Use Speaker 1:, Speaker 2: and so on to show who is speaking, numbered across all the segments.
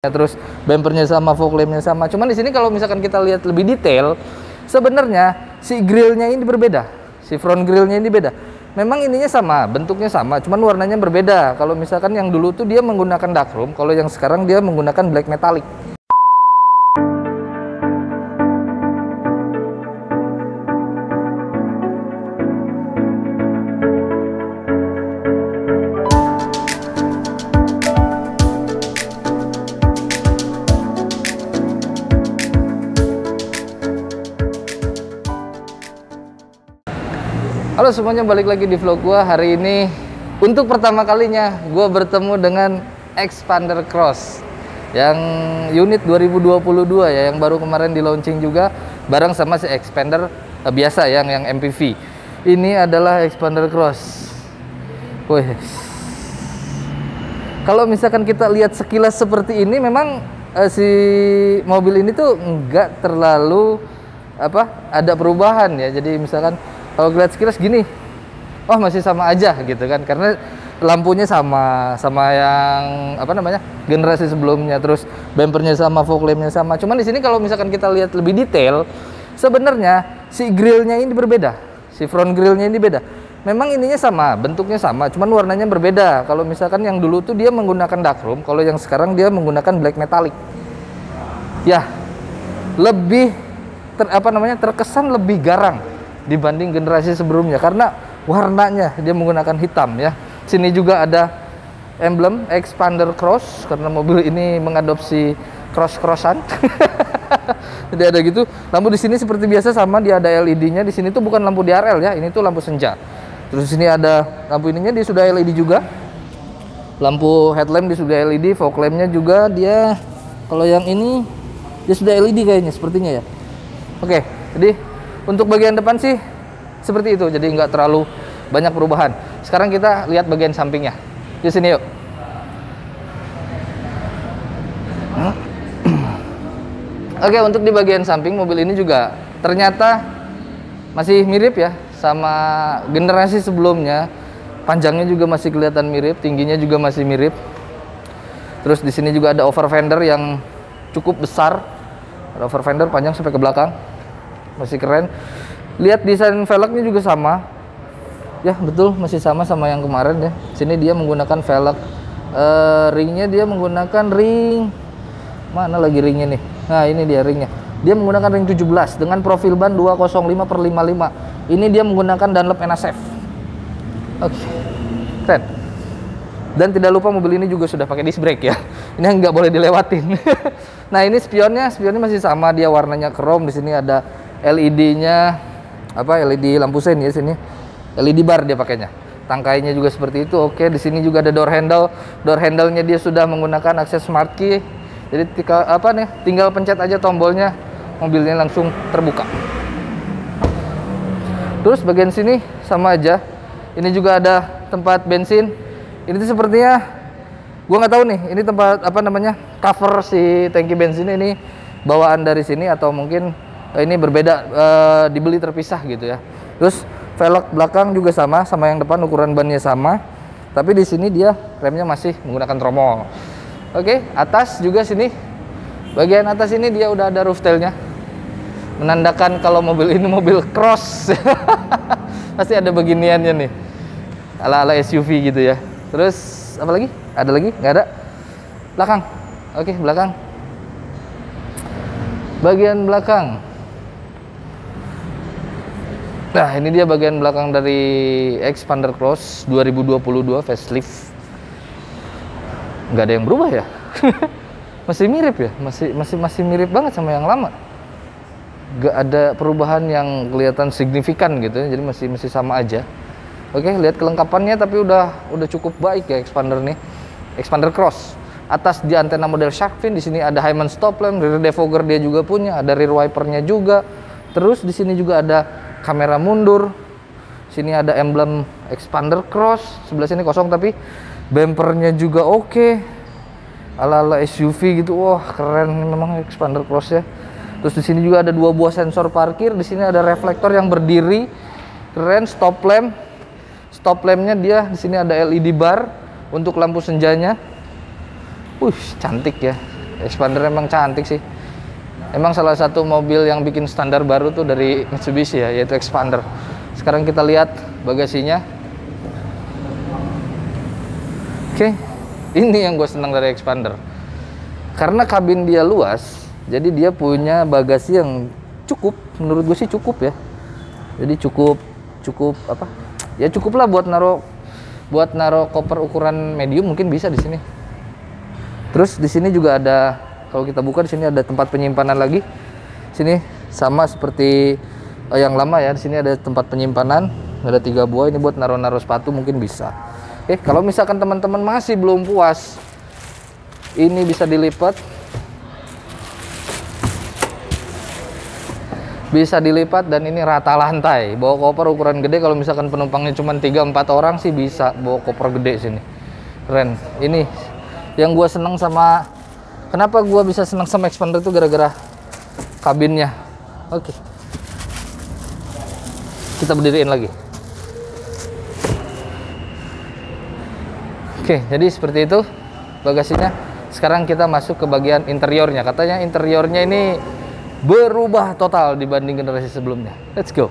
Speaker 1: Terus bumpernya sama, fog lampnya sama. Cuman di sini kalau misalkan kita lihat lebih detail, sebenarnya si grillnya ini berbeda. Si front grillnya ini beda. Memang ininya sama, bentuknya sama, cuman warnanya berbeda. Kalau misalkan yang dulu tuh dia menggunakan dark chrome, kalau yang sekarang dia menggunakan black metallic. Halo semuanya, balik lagi di vlog gua. Hari ini untuk pertama kalinya gua bertemu dengan Xpander Cross yang unit 2022 ya, yang baru kemarin di launching juga bareng sama si Xpander biasa yang MPV. Ini adalah Xpander Cross. Wih. Kalau misalkan kita lihat sekilas seperti ini, memang si mobil ini tuh nggak terlalu ada perubahan ya. Jadi misalkan kalau lihat sekilas gini, oh masih sama aja gitu kan, karena lampunya sama yang generasi sebelumnya, terus bumpernya sama, fog lampnya sama. Cuman di sini kalau misalkan kita lihat lebih detail, sebenarnya si grillnya ini berbeda, si front grillnya ini beda. Memang ininya sama, bentuknya sama, cuman warnanya berbeda. Kalau misalkan yang dulu tuh dia menggunakan dark chrome, kalau yang sekarang dia menggunakan black metallic. Ya, lebih terkesan lebih garang dibanding generasi sebelumnya karena warnanya dia menggunakan hitam ya. Sini juga ada emblem Xpander Cross karena mobil ini mengadopsi cross-crossan. Jadi ada gitu. Lampu di sini seperti biasa sama, dia ada LED-nya. Di sini tuh bukan lampu DRL ya, ini tuh lampu senja. Terus di sini ada lampu ininya, dia sudah LED juga. Lampu headlamp dia sudah LED, fog lampnya juga dia, kalau yang ini dia sudah LED kayaknya sepertinya ya. Oke, jadi untuk bagian depan sih seperti itu, jadi nggak terlalu banyak perubahan. Sekarang kita lihat bagian sampingnya. Di sini yuk. Oke, untuk di bagian samping mobil ini juga ternyata masih mirip ya sama generasi sebelumnya. Panjangnya juga masih kelihatan mirip, tingginya juga masih mirip. Terus di sini juga ada over fender yang cukup besar. Ada over fender panjang sampai ke belakang. Masih keren. Lihat desain velgnya juga sama ya, betul masih sama yang kemarin ya. Sini dia menggunakan velg, ringnya dia menggunakan ring, mana lagi ringnya nih, nah ini dia ringnya, dia menggunakan ring 17 dengan profil ban 205/55. Ini dia menggunakan Dunlop NSF. Oke, keren. Dan tidak lupa mobil ini juga sudah pakai disc brake ya. Ini nggak boleh dilewatin. Nah ini spionnya masih sama, dia warnanya chrome. Di sini ada LED-nya, LED lampu sen ya, sini LED bar dia pakainya. Tangkainya juga seperti itu. Oke, di sini juga ada door handle. Door handle-nya dia sudah menggunakan akses smart key. Jadi tinggal pencet aja tombolnya, mobilnya langsung terbuka. Terus bagian sini sama aja. Ini juga ada tempat bensin. Ini tuh sepertinya gua nggak tahu nih, ini tempat cover si tangki bensinnya ini bawaan dari sini atau mungkin ini berbeda, dibeli terpisah gitu ya. Terus velg belakang juga sama yang depan, ukuran bannya sama, tapi di sini dia remnya masih menggunakan tromol. Oke, atas juga sini, bagian atas ini dia udah ada roof tailnya, menandakan kalau mobil ini mobil cross. Pasti ada beginiannya nih, ala SUV gitu ya. Terus apa lagi? Ada lagi? Nggak ada. Belakang. Oke, belakang. Bagian belakang. Nah, ini dia bagian belakang dari Xpander Cross 2022 facelift. Nggak ada yang berubah ya. Masih mirip ya, masih mirip banget sama yang lama. Nggak ada perubahan yang kelihatan signifikan gitu ya, jadi masih sama aja. Oke, lihat kelengkapannya tapi udah cukup baik ya Xpander nih. Xpander Cross. Atas di antena model shark fin, di sini ada Hyman stop lamp, rear defogger dia juga punya, ada rear wipernya juga. Terus di sini juga ada kamera mundur. Sini ada emblem Xpander Cross. Sebelah sini kosong tapi bumpernya juga oke. Ala SUV gitu. Wah, keren memang Xpander Cross ya. Terus di sini juga ada 2 buah sensor parkir. Di sini ada reflektor yang berdiri. Keren, stop lamp. Stop lampnya dia di sini ada LED bar untuk lampu senjanya. Cantik ya. Expander emang cantik sih. Emang salah satu mobil yang bikin standar baru tuh dari Mitsubishi ya, yaitu Expander. Sekarang kita lihat bagasinya. Oke, ini yang gue senang dari Expander. Karena kabin dia luas, jadi dia punya bagasi yang cukup. Menurut gue sih cukup ya. Jadi cukup apa? Ya cukup lah buat naruh koper ukuran medium mungkin bisa di sini. Terus di sini juga ada, kalau kita buka di sini ada tempat penyimpanan lagi. Sini sama seperti yang lama ya. Di sini ada tempat penyimpanan, ada 3 buah. Ini buat naruh sepatu mungkin bisa. Oke, kalau misalkan teman-teman masih belum puas, ini bisa dilipat. Bisa dilipat dan ini rata lantai. Bawa koper ukuran gede, kalau misalkan penumpangnya cuma 3-4 orang sih bisa bawa koper gede sini. Keren. Ini yang gue seneng sama, kenapa gue bisa seneng sama Expander itu gara-gara kabinnya. Oke. Kita berdiriin lagi. Oke, jadi seperti itu bagasinya. Sekarang kita masuk ke bagian interiornya. Katanya interiornya ini berubah total dibanding generasi sebelumnya. Let's go.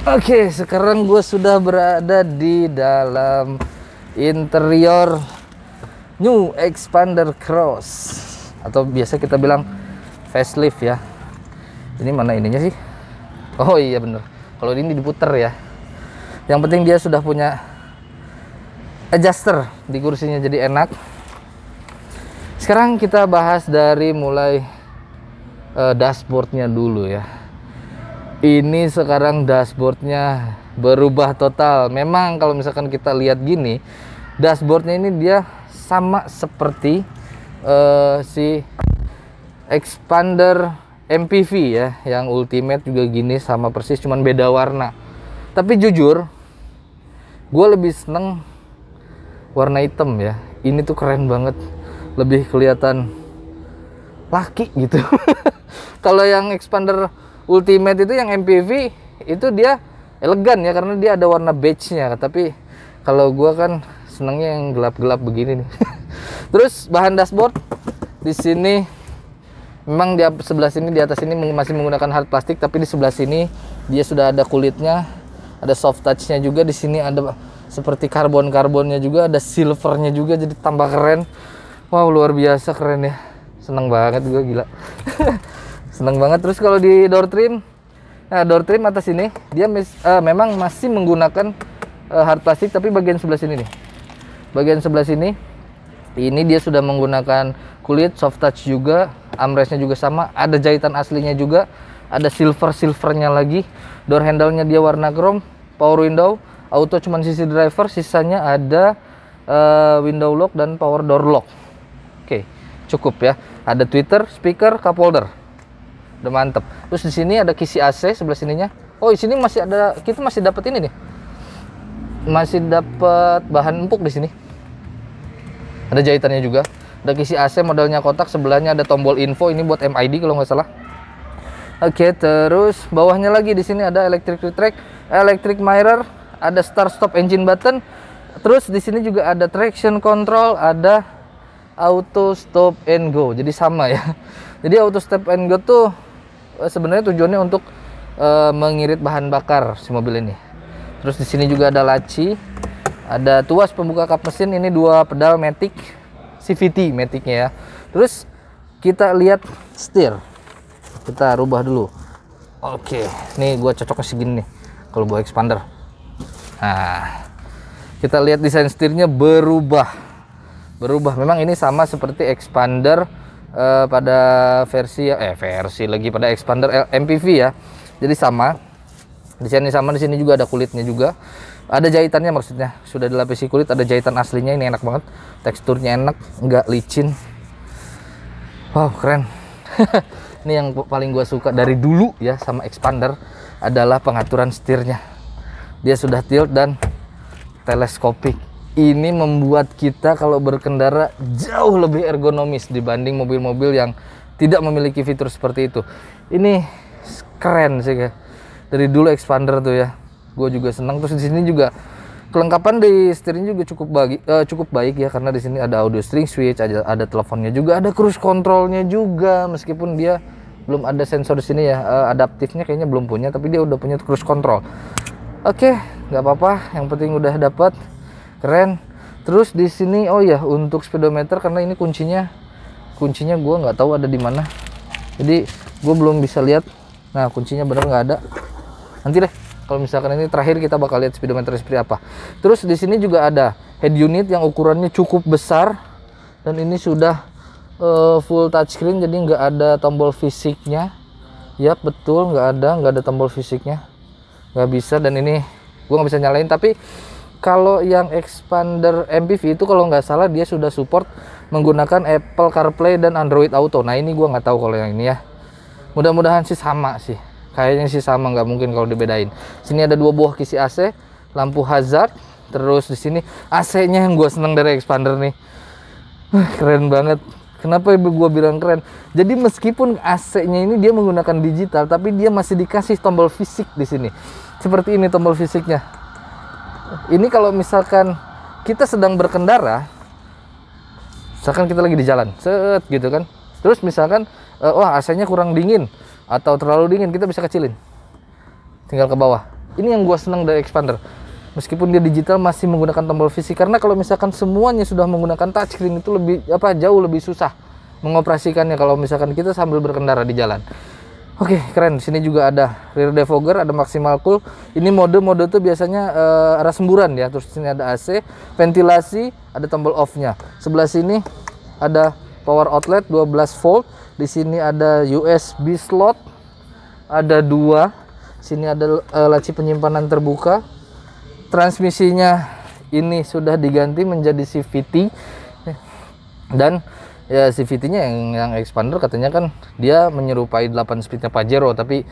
Speaker 1: Oke, sekarang gue sudah berada di dalam interior New Expander Cross, atau biasa kita bilang facelift ya. Ini mana ininya sih? Oh iya bener, kalau ini diputer ya. Yang penting dia sudah punya adjuster di kursinya, jadi enak. Sekarang kita bahas dari mulai dashboardnya dulu ya. Ini sekarang dashboardnya berubah total. Memang kalau misalkan kita lihat gini, dashboardnya ini dia sama seperti si Expander MPV ya, yang Ultimate juga gini, sama persis, cuman beda warna. Tapi jujur, gue lebih seneng warna hitam ya. Ini tuh keren banget, lebih kelihatan laki gitu. Kalau yang Expander Ultimate itu, yang MPV itu dia elegan ya, karena dia ada warna beige-nya. Tapi kalau gua kan senangnya yang gelap-gelap begini nih. Terus bahan dashboard di sini memang di sebelah sini, di atas ini masih menggunakan hard plastik, tapi di sebelah sini dia sudah ada kulitnya, ada soft touch-nya juga. Di sini ada seperti karbonnya juga, ada silvernya juga, jadi tambah keren. Wow, luar biasa keren ya. Seneng banget gua, gila. Seneng banget. Terus kalau di door trim, nah door trim atas ini dia memang masih menggunakan hard plastik, tapi bagian sebelah sini nih, bagian sebelah sini ini dia sudah menggunakan kulit soft touch juga. Armrestnya juga sama, ada jahitan aslinya juga, ada silvernya lagi. Door handle-nya dia warna chrome, power window, auto cuman sisi driver, sisanya ada window lock dan power door lock. Oke, cukup ya. Ada tweeter, speaker, cup holder. Udah mantep. Terus di sini ada kisi AC sebelah sininya. Oh, di sini masih ada, kita masih dapat ini nih. Masih dapat bahan empuk di sini. Ada jahitannya juga. Ada kisi AC, modelnya kotak, sebelahnya ada tombol info, ini buat MID kalau nggak salah. Oke, terus bawahnya lagi di sini ada electric track, electric mirror, ada start stop engine button. Terus di sini juga ada traction control, ada auto stop and go. Jadi sama ya. Jadi auto stop and go tuh sebenarnya tujuannya untuk mengirit bahan bakar si mobil ini. Terus di sini juga ada laci, ada tuas pembuka kap mesin, ini 2 pedal matic, CVT maticnya ya. Terus kita lihat setir, kita rubah dulu. Oke, nih gua cocoknya segini nih kalau bawa Expander. Nah, kita lihat desain setirnya berubah. Memang ini sama seperti Expander pada versi lagi pada Expander MPV ya. Jadi sama, desainnya sama. Di sini juga ada kulitnya juga, ada jahitannya, maksudnya sudah dilapisi kulit, ada jahitan aslinya. Ini enak banget, teksturnya enak, nggak licin. Wow, keren. Ini yang paling gua suka dari dulu ya sama Expander adalah pengaturan setirnya. Dia sudah tilt dan teleskopik. ini membuat kita kalau berkendara jauh lebih ergonomis dibanding mobil-mobil yang tidak memiliki fitur seperti itu. Ini keren sih ya. Dari dulu Expander tuh ya, gue juga senang. Terus di sini juga kelengkapan di steering juga cukup baik ya, karena di sini ada audio steering switch, ada teleponnya juga, ada cruise controlnya juga, meskipun dia belum ada sensor di sini ya, adaptifnya kayaknya belum punya, tapi dia udah punya cruise control. Oke, nggak apa-apa, yang penting udah dapat. Keren. Terus di sini oh ya, untuk speedometer, karena ini kuncinya gue nggak tahu ada di mana, jadi gue belum bisa lihat. Nah, kuncinya bener nggak ada. Nanti deh kalau misalkan ini terakhir kita bakal lihat speedometer seperti apa. Terus di sini juga ada head unit yang ukurannya cukup besar, dan ini sudah full touchscreen, jadi nggak ada tombol fisiknya. Ya betul, nggak ada tombol fisiknya, nggak bisa. Dan ini gue nggak bisa nyalain. Tapi kalau yang Expander MPV itu kalau nggak salah dia sudah support menggunakan Apple CarPlay dan Android Auto. Nah ini gue nggak tahu kalau yang ini ya. Mudah-mudahan sih sama sih. Kayaknya sih sama, nggak mungkin kalau dibedain. Sini ada 2 buah kisi AC, lampu hazard. Terus di sini AC-nya yang gue seneng dari Expander nih. Keren banget. Kenapa ibu gue bilang keren? Jadi meskipun AC-nya ini dia menggunakan digital, tapi dia masih dikasih tombol fisik di sini. Seperti ini tombol fisiknya. Ini kalau misalkan kita sedang berkendara, misalkan kita lagi di jalan, set gitu kan. Terus misalkan, wah AC-nya kurang dingin atau terlalu dingin, kita bisa kecilin. Tinggal ke bawah. Ini yang gue senang dari Expander. Meskipun dia digital masih menggunakan tombol fisik, karena kalau misalkan semuanya sudah menggunakan touchscreen itu jauh lebih susah mengoperasikannya kalau misalkan kita sambil berkendara di jalan. Oke, keren. Di sini juga ada rear defogger, ada maximal cool. Ini mode tuh biasanya arah semburan ya. Terus di sini ada AC, ventilasi, ada tombol off-nya. Sebelah sini ada power outlet 12 volt. Di sini ada USB slot, ada 2. Sini ada laci penyimpanan terbuka. Transmisinya ini sudah diganti menjadi CVT. Dan ya CVT-nya yang Expander katanya kan dia menyerupai 8 speednya Pajero, tapi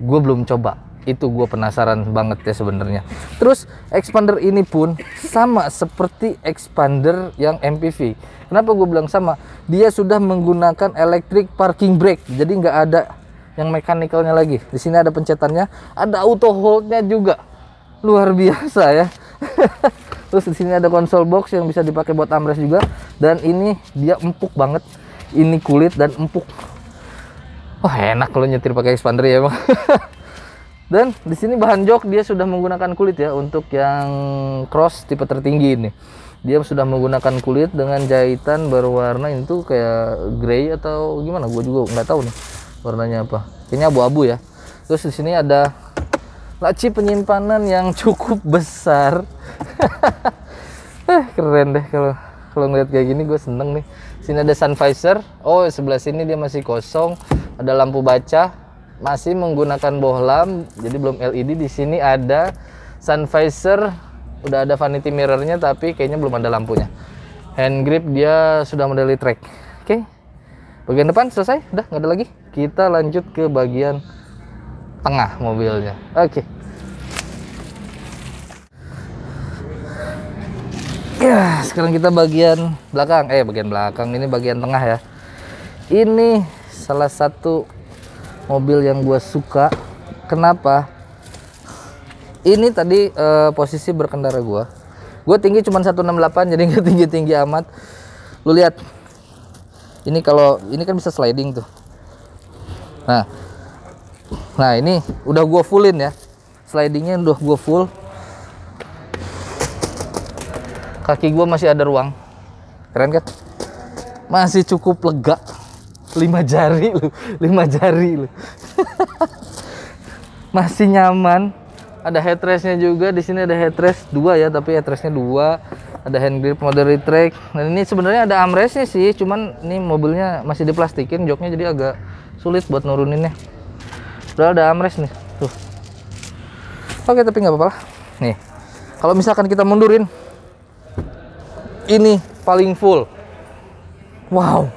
Speaker 1: gue belum coba. Itu gue penasaran banget ya sebenarnya. Terus Expander ini pun sama seperti Expander yang MPV. Kenapa gue bilang sama? Dia sudah menggunakan electric parking brake, jadi nggak ada yang mechanical-nya lagi. Di sini ada pencetannya, ada auto hold-nya juga. Luar biasa ya. Terus di sini ada konsol box yang bisa dipakai buat armrest juga, dan ini dia empuk banget. Ini kulit dan empuk. Wah, enak kalau nyetir pakai Expander ya emang. Dan di sini bahan jok dia sudah menggunakan kulit ya, untuk yang cross tipe tertinggi ini. Dia sudah menggunakan kulit dengan jahitan berwarna itu kayak grey atau gimana, gue juga nggak tahu nih warnanya apa. Kayaknya abu-abu ya. Terus di sini ada laci penyimpanan yang cukup besar. Keren deh kalau ngeliat kayak gini, gue seneng nih. Sini ada sun visor. Oh, sebelah sini dia masih kosong. Ada lampu baca, masih menggunakan bohlam, jadi belum LED. Di sini ada sun visor, udah ada vanity mirrornya, tapi kayaknya belum ada lampunya. Hand grip dia sudah model track. Oke, bagian depan selesai, udah nggak ada lagi. Kita lanjut ke bagian tengah mobilnya. Oke. Ya, sekarang kita bagian belakang. Bagian belakang ini bagian tengah ya. Ini salah satu mobil yang gue suka. Kenapa? Ini tadi posisi berkendara gue tinggi cuma 168, jadi nggak tinggi-tinggi amat. Lu lihat, ini kalau ini kan bisa sliding tuh. Nah ini udah gue fullin ya, slidingnya udah gue full. Kaki gue masih ada ruang, keren kan? Masih cukup lega. 5 jari lu. Masih nyaman. Ada headrestnya juga. Di sini ada headrest 2 ya, tapi headrestnya 2. Ada hand grip mode track. Dan ini sebenarnya ada armrestnya sih, cuman ini mobilnya masih diplastikin joknya, jadi agak sulit buat nuruninnya. Udah ada armrest nih tuh. Oke, tapi nggak apa-apa lah. Nih, kalau misalkan kita mundurin, ini paling full. Wow,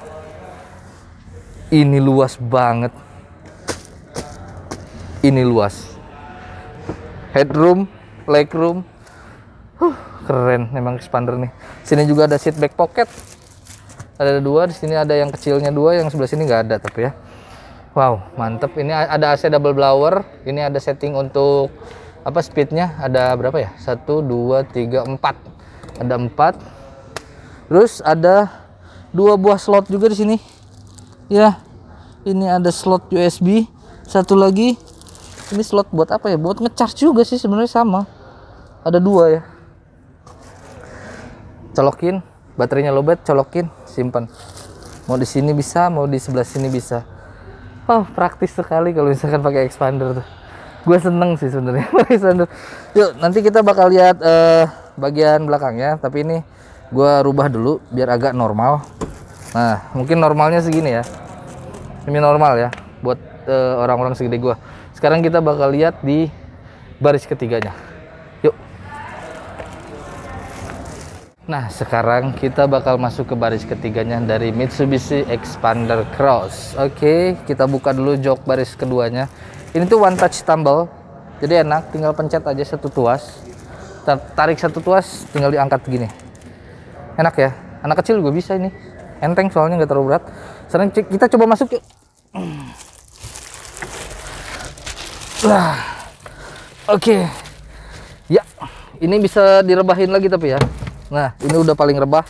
Speaker 1: ini luas banget. Ini luas. Headroom, legroom, keren memang expander nih. Sini juga ada seat back pocket. Ada dua, di sini ada yang kecilnya dua, yang sebelah sini nggak ada tapi ya. Wow, mantep. Ini ada AC double blower. Ini ada setting untuk apa speednya? Ada berapa ya? 1, 2, 3, 4. Ada 4. Terus ada 2 buah slot juga di sini. Ya, ini ada slot USB. Satu lagi, ini slot buat apa ya? Buat ngecharge juga sih sebenarnya sama. Ada 2 ya. Colokin, baterainya lowbat, colokin, simpan. Mau di sini bisa, mau di sebelah sini bisa. Oh, praktis sekali kalau misalkan pakai expander tuh. Gue seneng sih sebenarnya pakai expander. Yuk, nanti kita bakal lihat bagian belakangnya, tapi ini gue rubah dulu biar agak normal. Nah, mungkin normalnya segini ya. Ini normal ya buat orang-orang segede gue. Sekarang kita bakal lihat di baris ketiganya. Yuk. Nah, sekarang kita bakal masuk ke baris ketiganya dari Mitsubishi Expander Cross. Oke, kita buka dulu jok baris keduanya. Ini tuh one touch tumble, jadi enak, tinggal pencet aja satu tuas. Tarik satu tuas, tinggal diangkat gini. Enak ya, anak kecil juga bisa ini. Enteng soalnya nggak terlalu berat. Sekarang kita coba masuk yuk. Oke. Ya, ini bisa direbahin lagi tapi ya. Nah, ini udah paling rebah.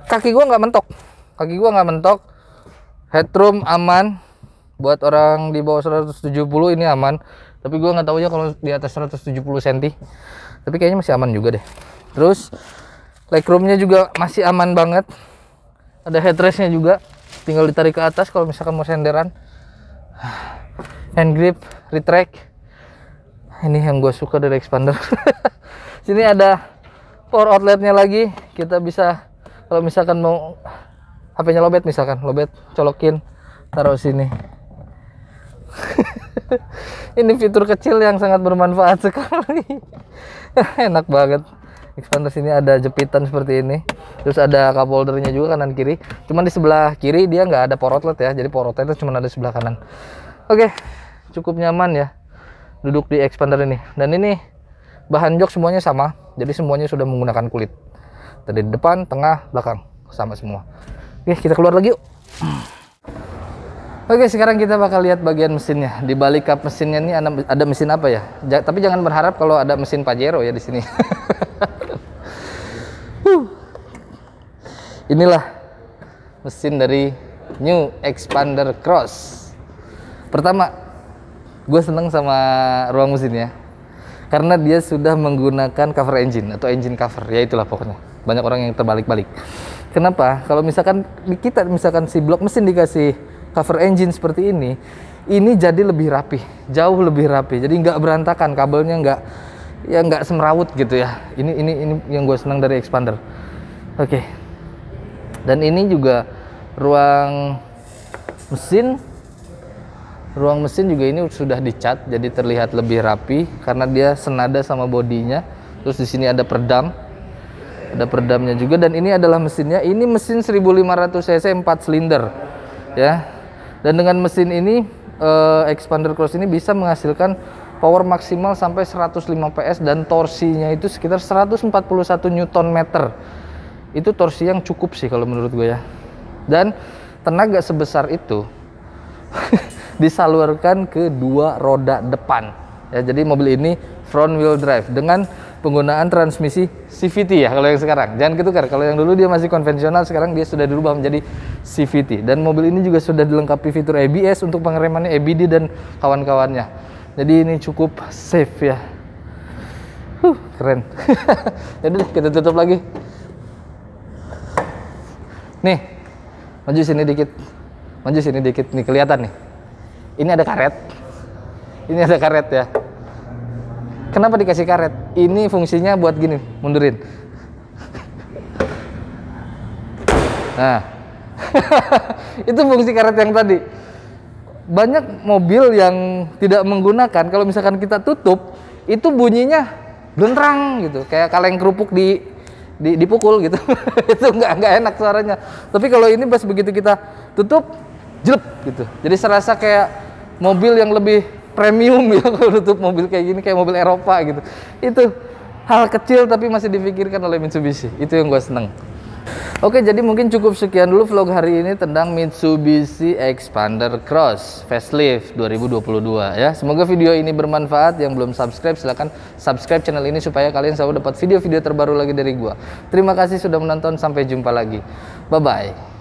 Speaker 1: Kaki gua nggak mentok. Headroom aman. Buat orang di bawah 170 ini aman. Tapi gua nggak tahu ya kalau di atas 170 cm. Tapi kayaknya masih aman juga deh. Terus legroomnya juga masih aman banget. Ada headrestnya juga. Tinggal ditarik ke atas kalau misalkan mau senderan. Hand grip, retract. Ini yang gue suka dari expander. Sini ada power outletnya lagi. Kita bisa kalau misalkan mau HP-nya lowbat, misalkan lowbat, colokin, taruh sini. Ini fitur kecil yang sangat bermanfaat sekali. Enak banget. Expander sini ada jepitan seperti ini. Terus ada cup holdernya juga kanan kiri. Cuman di sebelah kiri dia nggak ada power outlet ya. Jadi power outlet itu cuma ada di sebelah kanan. Oke, cukup nyaman ya duduk di expander ini. Dan ini bahan jok semuanya sama. Jadi semuanya sudah menggunakan kulit. Dari depan, tengah, belakang sama semua. Oke, kita keluar lagi yuk. Oke, sekarang kita bakal lihat bagian mesinnya. Di balik kap mesinnya ini ada mesin apa ya? Tapi jangan berharap kalau ada mesin Pajero ya di sini. Inilah mesin dari New Expander Cross. Pertama, gue seneng sama ruang mesinnya karena dia sudah menggunakan cover engine atau engine cover, ya itulah pokoknya. Banyak orang yang terbalik-balik. Kenapa? Kalau misalkan kita si blok mesin dikasih cover engine seperti ini jadi lebih rapi, jauh lebih rapi. Jadi nggak berantakan, kabelnya nggak semrawut gitu ya. Ini yang gue senang dari expander. Oke. Dan ini juga ruang mesin juga ini sudah dicat, jadi terlihat lebih rapi karena dia senada sama bodinya. Terus di sini ada peredamnya juga, dan ini adalah mesinnya. Ini mesin 1500 cc 4 silinder ya. Dan dengan mesin ini Expander Cross ini bisa menghasilkan power maksimal sampai 105 PS dan torsinya itu sekitar 141 Nm. Itu torsi yang cukup sih kalau menurut gue ya. Dan tenaga sebesar itu disalurkan ke 2 roda depan ya. Jadi mobil ini front wheel drive dengan penggunaan transmisi CVT ya kalau yang sekarang. Jangan ketukar, kalau yang dulu dia masih konvensional, sekarang dia sudah dirubah menjadi CVT. Dan mobil ini juga sudah dilengkapi fitur ABS untuk pengeremannya, ABD dan kawan-kawannya. Jadi ini cukup safe ya. Keren. Jadi kita tutup lagi. Nih, maju sini dikit nih, kelihatan nih. Ini ada karet ya. Kenapa dikasih karet? Ini fungsinya buat gini, mundurin. Nah, itu fungsi karet yang tadi. Banyak mobil yang tidak menggunakan, kalau misalkan kita tutup, itu bunyinya blentrang gitu, kayak kaleng kerupuk dipukul gitu. Itu nggak enak suaranya. Tapi kalau ini pas begitu kita tutup, jelek gitu. Jadi serasa kayak mobil yang lebih premium ya kalau untuk mobil kayak gini, kayak mobil Eropa gitu. Itu hal kecil tapi masih difikirkan oleh Mitsubishi. Itu yang gue seneng. Oke, jadi mungkin cukup sekian dulu vlog hari ini tentang Mitsubishi Xpander Cross Facelift 2022 ya. Semoga video ini bermanfaat. Yang belum subscribe silahkan subscribe channel ini supaya kalian selalu dapat video-video terbaru lagi dari gua. Terima kasih sudah menonton, sampai jumpa lagi. Bye bye.